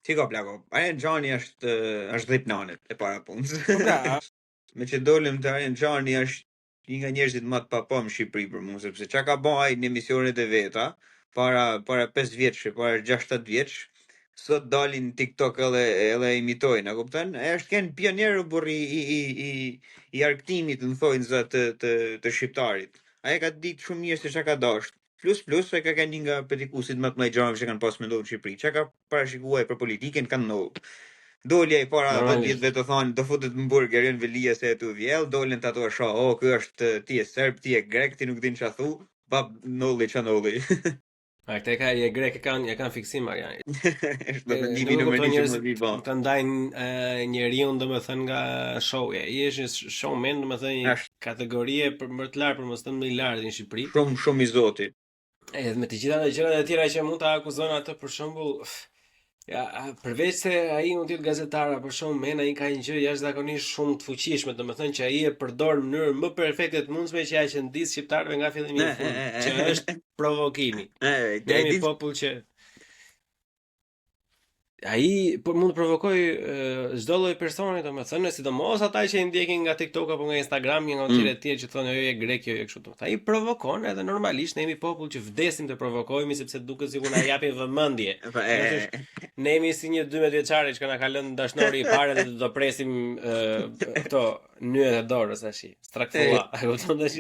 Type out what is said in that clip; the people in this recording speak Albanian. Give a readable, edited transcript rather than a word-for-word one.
Si ka plako? Arjen Xhani është dhipnanit e para punës. Po pra, Me që dolëm të Arjen Xhani është një nga njerëzit më të papam në Shqipëri për mua, sepse çka ka bën ai në emisionet e veta para 5 vjetësh, para 6-7 vjeç, sot dalin në TikTok edhe imitojnë, a kupton? Ai është ken pioner burri i argëtimit, në thojnë za të shqiptarit. Ai ka ditë shumë mirë se çka ka dashur. Plus e ka qenë një nga petikusit më të mëdhenj gjëra që kanë pas menduar në Shqipëri. Çka ka parashikuar për politikën kanë ndodhur. Doli ai para 10 vitëve të thonë do futet në burgerin Velia se tu vjell, dolën ato shoh, ky është ti e serb, ti e grek, ti nuk din ç'a thu, bab nolli ç'a nolli. a këte ka e grek e kanë fiksim Mariani. Është mendimi numër 1 që më vi bë. Të ndajnë njeriu domethënë nga show-ja. Ai është një showman domethënë kategorie për më të lartë për mos të më i lartë në Shqipëri. Shumë i zoti. Edhe me të gjitha ato gjërat e tjera që mund ta akuzon atë për shembull, ja, përveç se ai mund të jetë gazetar për shembull, ai ka një gjë jashtëzakonisht shumë të fuqishme, domethënë që ai e përdor në mënyrë më perfekte të mundshme që ai që ndis shqiptarëve nga fillimi i fundit, që është provokimi. Ai popull që ai mund të provokoj çdo lloj personi, domethënë, sidomos ata që i ndjekin nga TikTok apo nga Instagram, nga tjerë të tjerë që thonë jo je grek, jo je kështu. Ai provokon edhe normalisht ne jemi popull që vdesim të provokojmë sepse duket sikur na japin vëmendje. Ne jemi si një 12 vjeçari që na ka lënë dashnori i parë dhe do presim këto nyjet e dorës tash. Strakfulla, e kupton tash?